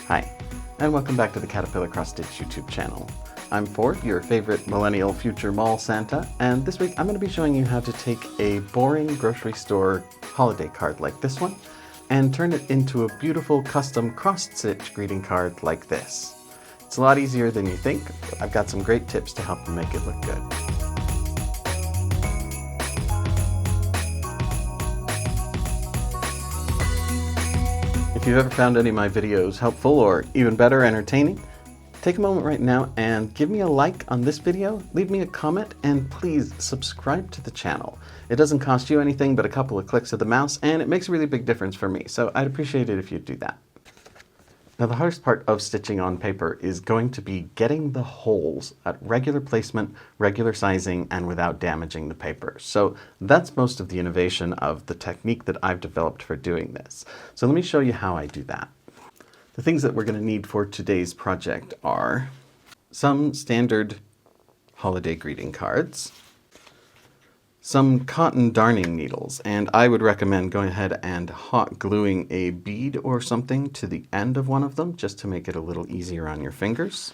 Hi, and welcome back to the Caterpillar Cross Stitch YouTube channel. I'm Ford, your favorite millennial future mall Santa, and this week I'm going to be showing you how to take a boring grocery store holiday card like this one and turn it into a beautiful custom cross-stitch greeting card like this. It's a lot easier than you think, but I've got some great tips to help you make it look good. If you've ever found any of my videos helpful or even better, entertaining, take a moment right now and give me a like on this video, leave me a comment, and please subscribe to the channel. It doesn't cost you anything but a couple of clicks of the mouse, and it makes a really big difference for me, so I'd appreciate it if you'd do that. Now, the hardest part of stitching on paper is going to be getting the holes at regular placement, regular sizing, and without damaging the paper. So that's most of the innovation of the technique that I've developed for doing this. So let me show you how I do that. The things that we're going to need for today's project are some standard holiday greeting cards, some cotton darning needles, and I would recommend going ahead and hot gluing a bead or something to the end of one of them just to make it a little easier on your fingers.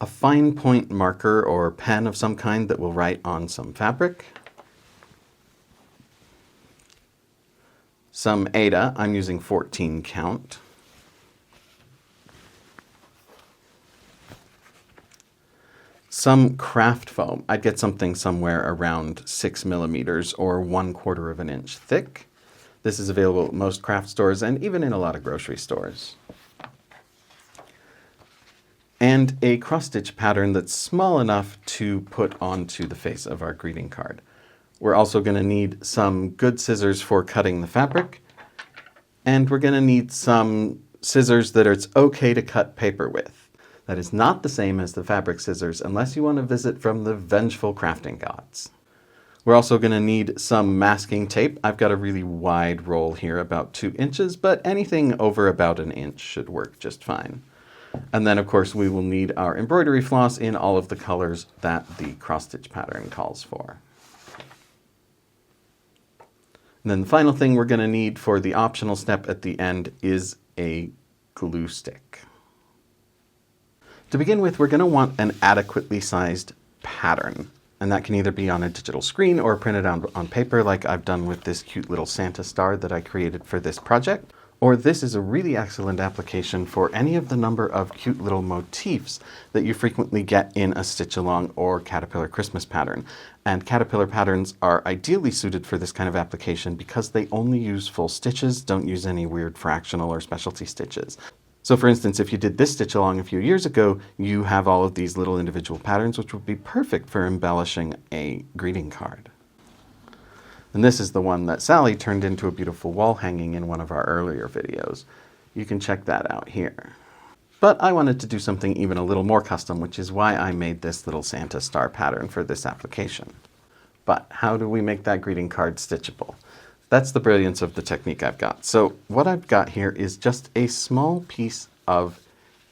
A fine point marker or pen of some kind that will write on some fabric. Some Aida, I'm using 14 count. Some craft foam. I'd get something somewhere around 6 millimeters or 1/4 of an inch thick. This is available at most craft stores and even in a lot of grocery stores. And a cross-stitch pattern that's small enough to put onto the face of our greeting card. We're also going to need some good scissors for cutting the fabric, and we're going to need some scissors that it's okay to cut paper with. That is not the same as the fabric scissors unless you want to visit from the vengeful crafting gods. We're also going to need some masking tape. I've got a really wide roll here, about 2 inches, but anything over about 1 inch should work just fine. And then, of course, we will need our embroidery floss in all of the colors that the cross-stitch pattern calls for. And then the final thing we're going to need for the optional step at the end is a glue stick. To begin with, we're going to want an adequately sized pattern, and that can either be on a digital screen or printed out on paper like I've done with this cute little Santa star that I created for this project. Or this is a really excellent application for any of the number of cute little motifs that you frequently get in a stitch along or Caterpillar Christmas pattern. And Caterpillar patterns are ideally suited for this kind of application because they only use full stitches, don't use any weird fractional or specialty stitches. So for instance, if you did this stitch along a few years ago, you have all of these little individual patterns which would be perfect for embellishing a greeting card. And this is the one that Sally turned into a beautiful wall hanging in one of our earlier videos. You can check that out here. But I wanted to do something even a little more custom, which is why I made this little Santa star pattern for this application. But how do we make that greeting card stitchable? That's the brilliance of the technique I've got. So what I've got here is just a small piece of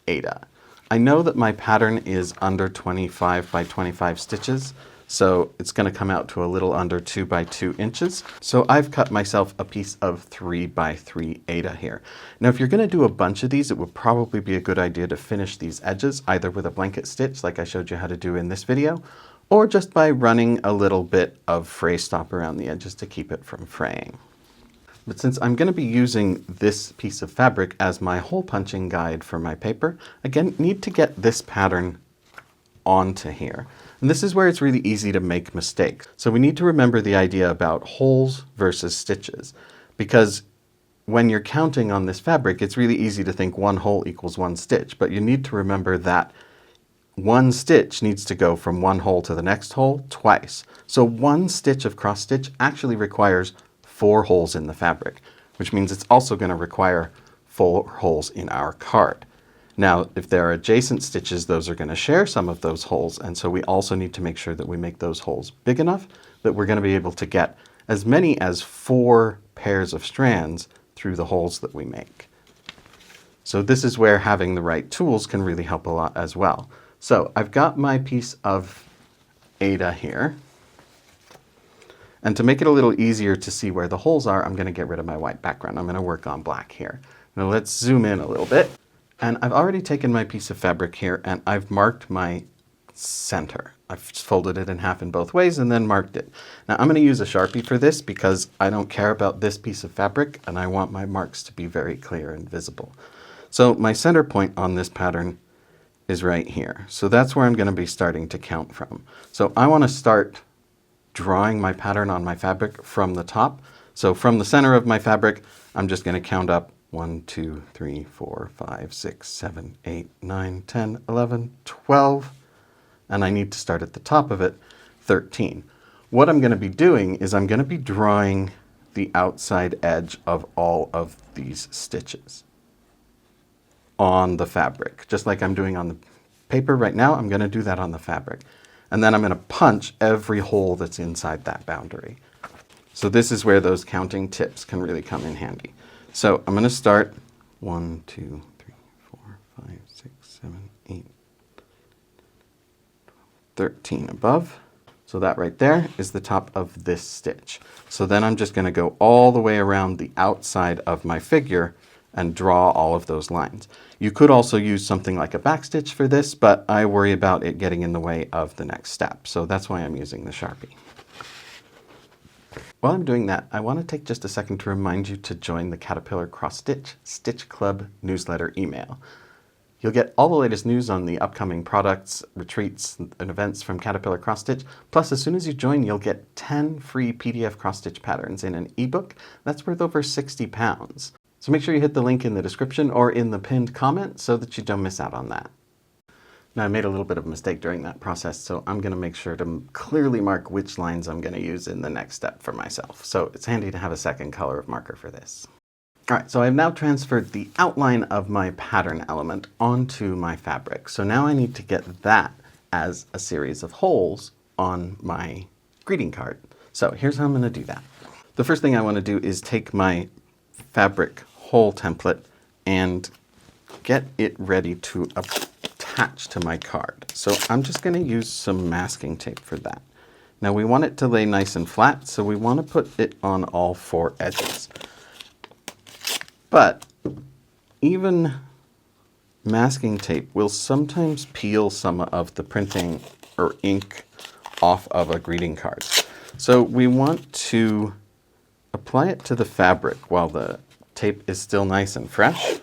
Aida. I know that my pattern is under 25 by 25 stitches, so it's going to come out to a little under 2 by 2 inches. So I've cut myself a piece of 3 by 3 Aida here. Now if you're going to do a bunch of these, it would probably be a good idea to finish these edges either with a blanket stitch like I showed you how to do in this video, or just by running a little bit of fray stop around the edges to keep it from fraying. But since I'm going to be using this piece of fabric as my hole punching guide for my paper, again, need to get this pattern onto here. And this is where it's really easy to make mistakes. So we need to remember the idea about holes versus stitches, because when you're counting on this fabric, it's really easy to think 1 hole equals 1 stitch, but you need to remember that 1 stitch needs to go from 1 hole to the next hole twice. So 1 stitch of cross stitch actually requires 4 holes in the fabric, which means it's also going to require 4 holes in our card. Now, if there are adjacent stitches, those are going to share some of those holes, and so we also need to make sure that we make those holes big enough that we're going to be able to get as many as 4 pairs of strands through the holes that we make. So this is where having the right tools can really help a lot as well. So I've got my piece of Aida here. And to make it a little easier to see where the holes are, I'm going to get rid of my white background. I'm going to work on black here. Now let's zoom in a little bit. And I've already taken my piece of fabric here and I've marked my center. I've folded it in half in both ways and then marked it. Now I'm going to use a Sharpie for this because I don't care about this piece of fabric and I want my marks to be very clear and visible. So my center point on this pattern is right here. So that's where I'm going to be starting to count from. So I want to start drawing my pattern on my fabric from the top. So from the center of my fabric, I'm just going to count up 1, 2, 3, 4, 5, 6, 7, 8, 9, 10, 11, 12. And I need to start at the top of it, 13. What I'm going to be doing is I'm going to be drawing the outside edge of all of these stitches on the fabric. Just like I'm doing on the paper right now, I'm going to do that on the fabric. And then I'm going to punch every hole that's inside that boundary. So this is where those counting tips can really come in handy. So I'm going to start 1, 2, 3, 4, 5, 6, 7, 8, 13 above. So that right there is the top of this stitch. So then I'm just going to go all the way around the outside of my figure and draw all of those lines. You could also use something like a backstitch for this, but I worry about it getting in the way of the next step. So that's why I'm using the Sharpie. While I'm doing that, I want to take just a second to remind you to join the Caterpillar Cross Stitch Stitch Club newsletter email. You'll get all the latest news on the upcoming products, retreats, and events from Caterpillar Cross Stitch. Plus, as soon as you join, you'll get 10 free PDF cross stitch patterns in an ebook that's worth over £60. So make sure you hit the link in the description or in the pinned comment so that you don't miss out on that. Now, I made a little bit of a mistake during that process, so I'm going to make sure to clearly mark which lines I'm going to use in the next step for myself. So it's handy to have a second color of marker for this. All right, so I've now transferred the outline of my pattern element onto my fabric. So now I need to get that as a series of holes on my greeting card. So here's how I'm going to do that. The first thing I want to do is take my fabric hole template and get it ready to attach to my card. So I'm just going to use some masking tape for that. Now we want it to lay nice and flat, so we want to put it on all 4 edges. But even masking tape will sometimes peel some of the printing or ink off of a greeting card. So we want to apply it to the fabric while the tape is still nice and fresh.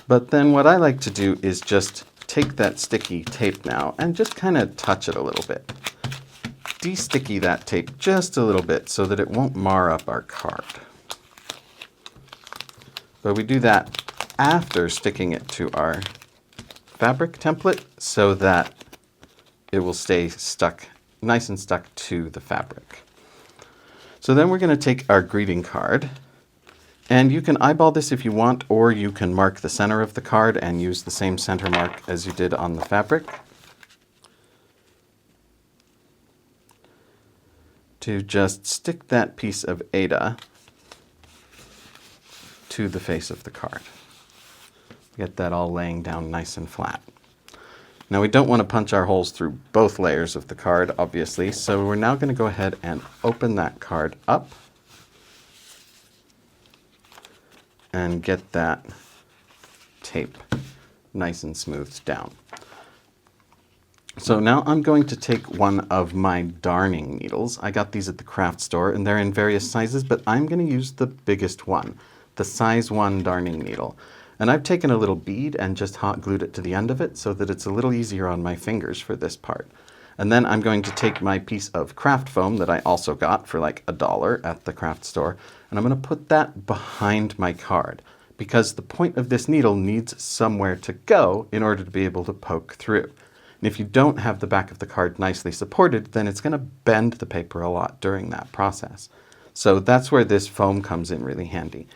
But then what I like to do is just take that sticky tape now and just kind of touch it a little bit. De-sticky that tape just a little bit so that it won't mar up our card. But we do that after sticking it to our fabric template so that it will stay stuck, nice and stuck to the fabric. So then we're going to take our greeting card, and you can eyeball this if you want, or you can mark the center of the card and use the same center mark as you did on the fabric to just stick that piece of Ada to the face of the card. Get that all laying down nice and flat. Now we don't want to punch our holes through both layers of the card, obviously, so we're now going to go ahead and open that card up and get that tape nice and smoothed down. So now I'm going to take one of my darning needles. I got these at the craft store and they're in various sizes, but I'm going to use the biggest one, the size 1 darning needle. And I've taken a little bead and just hot glued it to the end of it so that it's a little easier on my fingers for this part. And then I'm going to take my piece of craft foam that I also got for like $1 at the craft store, and I'm going to put that behind my card because the point of this needle needs somewhere to go in order to be able to poke through. And if you don't have the back of the card nicely supported, then it's going to bend the paper a lot during that process. So that's where this foam comes in really handy.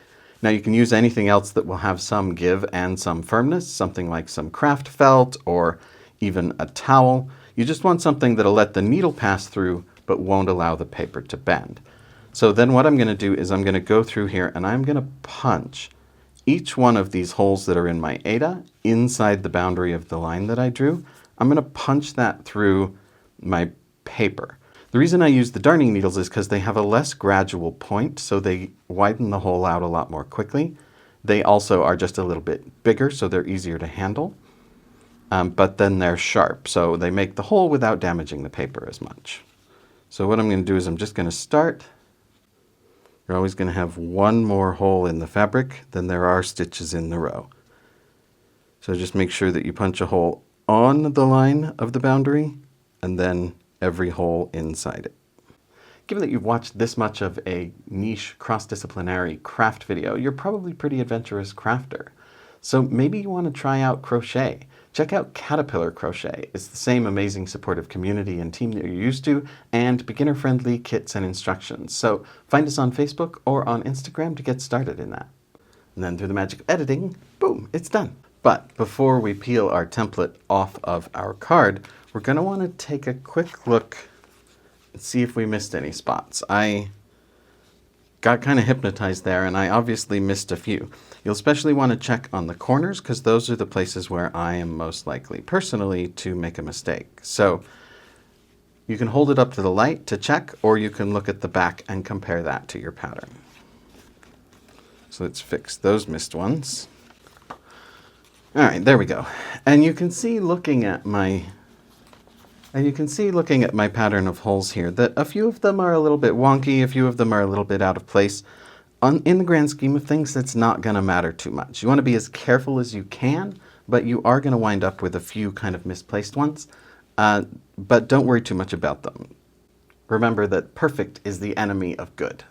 Now you can use anything else that will have some give and some firmness, something like some craft felt or even a towel. You just want something that'll let the needle pass through but won't allow the paper to bend. So then what I'm going to do is I'm going to go through here and I'm going to punch each one of these holes that are in my Ada inside the boundary of the line that I drew. I'm going to punch that through my paper. The reason I use the darning needles is because they have a less gradual point, so they widen the hole out a lot more quickly. They also are just a little bit bigger, so they're easier to handle. But then they're sharp, so they make the hole without damaging the paper as much. So what I'm going to do is I'm just going to start. You're always going to have one more hole in the fabric than there are stitches in the row. So just make sure that you punch a hole on the line of the boundary and then every hole inside it. Given that you've watched this much of a niche cross-disciplinary craft video, you're probably a pretty adventurous crafter. So maybe you want to try out crochet. Check out Caterpillar Crochet. It's the same amazing supportive community and team that you're used to, and beginner-friendly kits and instructions. So find us on Facebook or on Instagram to get started in that. And then through the magic of editing, boom, it's done. But before we peel our template off of our card, we're going to want to take a quick look and see if we missed any spots. I got kind of hypnotized there, and I obviously missed a few. You'll especially want to check on the corners, because those are the places where I am most likely, personally, to make a mistake. So you can hold it up to the light to check, or you can look at the back and compare that to your pattern. So let's fix those missed ones. All right, there we go. And you can see looking at my pattern of holes here that a few of them are a little bit wonky, a few of them are a little bit out of place. In the grand scheme of things, that's not going to matter too much. You want to be as careful as you can, but you are going to wind up with a few kind of misplaced ones. But don't worry too much about them. Remember that perfect is the enemy of good.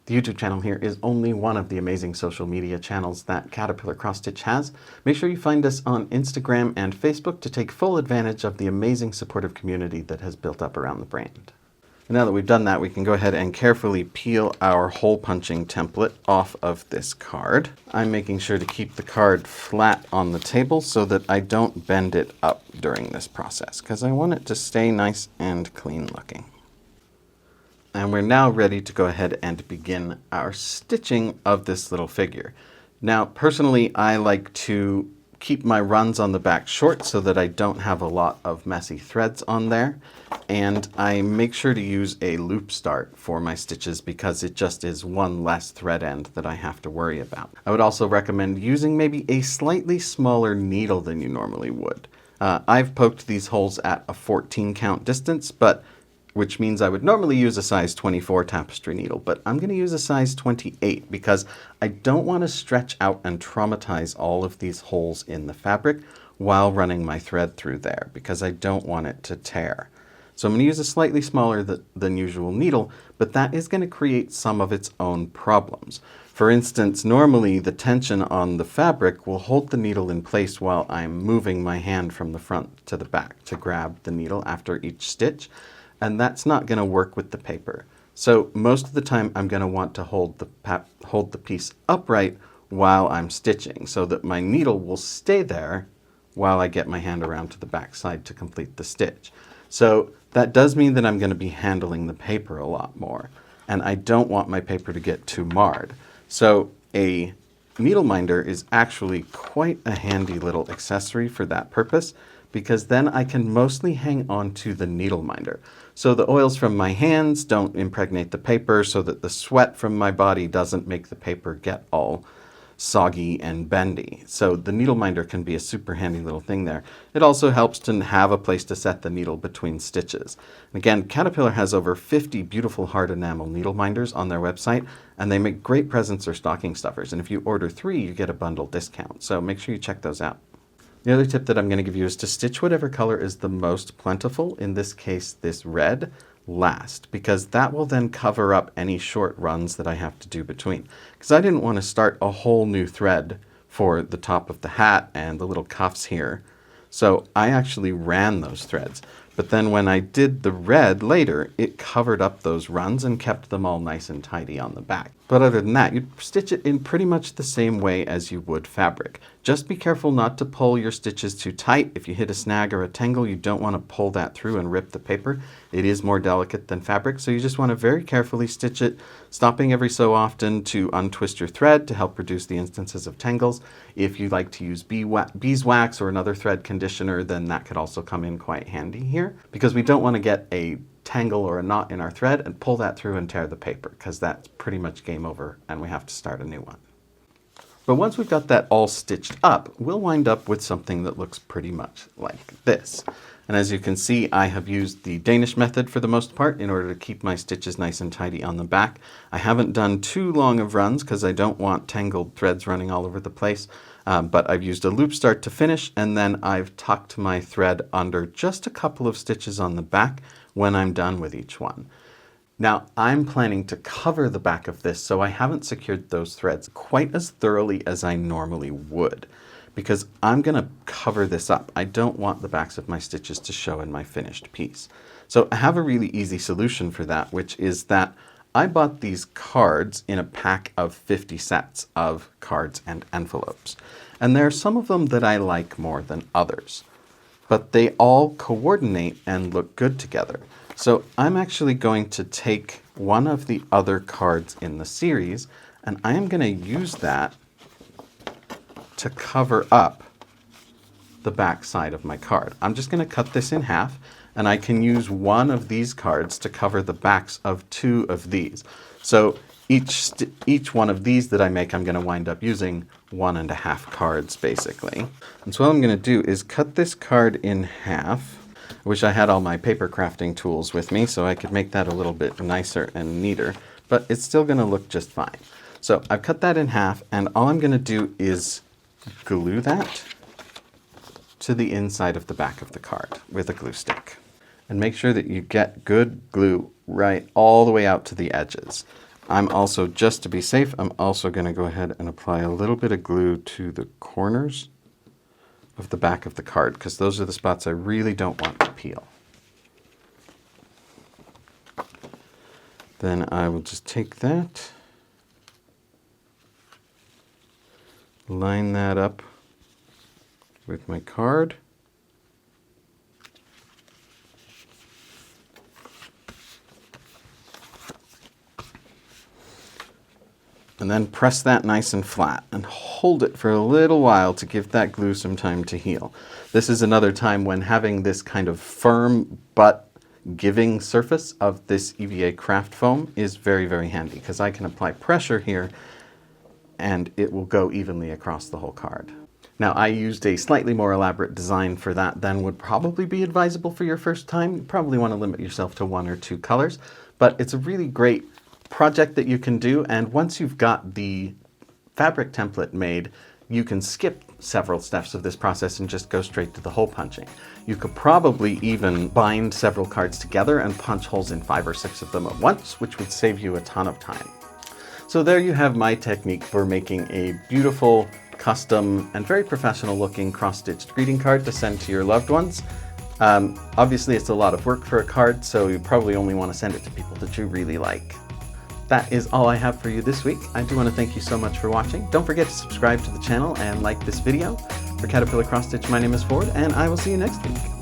The YouTube channel here is only one of the amazing social media channels that Caterpillar Cross Stitch has. Make sure you find us on Instagram and Facebook to take full advantage of the amazing supportive community that has built up around the brand. And now that we've done that, we can go ahead and carefully peel our hole punching template off of this card. I'm making sure to keep the card flat on the table so that I don't bend it up during this process, because I want it to stay nice and clean looking. And we're now ready to go ahead and begin our stitching of this little figure. Now, personally, I like to keep my runs on the back short so that I don't have a lot of messy threads on there. And I make sure to use a loop start for my stitches because it just is one less thread end that I have to worry about. I would also recommend using maybe a slightly smaller needle than you normally would. I've poked these holes at a 14 count distance, which means I would normally use a size 24 tapestry needle, but I'm going to use a size 28 because I don't want to stretch out and traumatize all of these holes in the fabric while running my thread through there, because I don't want it to tear. So I'm going to use a slightly smaller than usual needle, but that is going to create some of its own problems. For instance, normally the tension on the fabric will hold the needle in place while I'm moving my hand from the front to the back to grab the needle after each stitch. And that's not going to work with the paper. So most of the time I'm going to want to hold the piece upright while I'm stitching so that my needle will stay there while I get my hand around to the back side to complete the stitch. So that does mean that I'm going to be handling the paper a lot more, and I don't want my paper to get too marred. So a needle minder is actually quite a handy little accessory for that purpose, because then I can mostly hang on to the needle minder. So the oils from my hands don't impregnate the paper, so that the sweat from my body doesn't make the paper get all soggy and bendy. So the needle minder can be a super handy little thing there. It also helps to have a place to set the needle between stitches. And again, Caterpillar has over 50 beautiful hard enamel needle minders on their website, and they make great presents or stocking stuffers. And if you order 3, you get a bundle discount. So make sure you check those out. The other tip that I'm going to give you is to stitch whatever color is the most plentiful, in this case this red, last, because that will then cover up any short runs that I have to do between. Because I didn't want to start a whole new thread for the top of the hat and the little cuffs here. So I actually ran those threads. But then when I did the red later, it covered up those runs and kept them all nice and tidy on the back. But other than that, you'd stitch it in pretty much the same way as you would fabric. Just be careful not to pull your stitches too tight. If you hit a snag or a tangle, you don't want to pull that through and rip the paper. It is more delicate than fabric, so you just want to very carefully stitch it, stopping every so often to untwist your thread to help reduce the instances of tangles. If you like to use beeswax or another thread conditioner, then that could also come in quite handy here, because we don't want to get a tangle or a knot in our thread and pull that through and tear the paper, because that's pretty much game over and we have to start a new one. But once we've got that all stitched up, we'll wind up with something that looks pretty much like this. And as you can see, I have used the Danish method for the most part in order to keep my stitches nice and tidy on the back. I haven't done too long of runs because I don't want tangled threads running all over the place. But I've used a loop start to finish, and then I've tucked my thread under just a couple of stitches on the back when I'm done with each one. Now, I'm planning to cover the back of this, so I haven't secured those threads quite as thoroughly as I normally would, because I'm going to cover this up. I don't want the backs of my stitches to show in my finished piece. So I have a really easy solution for that, which is that I bought these cards in a pack of 50 sets of cards and envelopes. And there are some of them that I like more than others, but they all coordinate and look good together. So I'm actually going to take one of the other cards in the series, and I am going to use that to cover up the back side of my card. I'm just going to cut this in half, and I can use one of these cards to cover the backs of two of these. So each one of these that I make, I'm going to wind up using 1.5 cards basically. And so what I'm going to do is cut this card in half. I wish I had all my paper crafting tools with me so I could make that a little bit nicer and neater, but it's still going to look just fine. So I've cut that in half, and all I'm going to do is glue that to the inside of the back of the card with a glue stick. And make sure that you get good glue right all the way out to the edges. I'm also, just to be safe, I'm also going to go ahead and apply a little bit of glue to the corners of the back of the card, because those are the spots I really don't want to peel. Then I will just take that, line that up with my card, and then press that nice and flat and hold it for a little while to give that glue some time to heal. This is another time when having this kind of firm but giving surface of this EVA craft foam is very, very handy, because I can apply pressure here and it will go evenly across the whole card. Now, I used a slightly more elaborate design for that than would probably be advisable for your first time. You probably want to limit yourself to 1 or 2 colors, but it's a really great project that you can do, and once you've got the fabric template made, you can skip several steps of this process and just go straight to the hole punching. You could probably even bind several cards together and punch holes in 5 or 6 of them at once, which would save you a ton of time. So there you have my technique for making a beautiful, custom, and very professional looking cross-stitched greeting card to send to your loved ones. Obviously it's a lot of work for a card, so you probably only want to send it to people that you really like. That is all I have for you this week. I do want to thank you so much for watching. Don't forget to subscribe to the channel and like this video. For Caterpillar Cross Stitch, my name is Ford, and I will see you next week.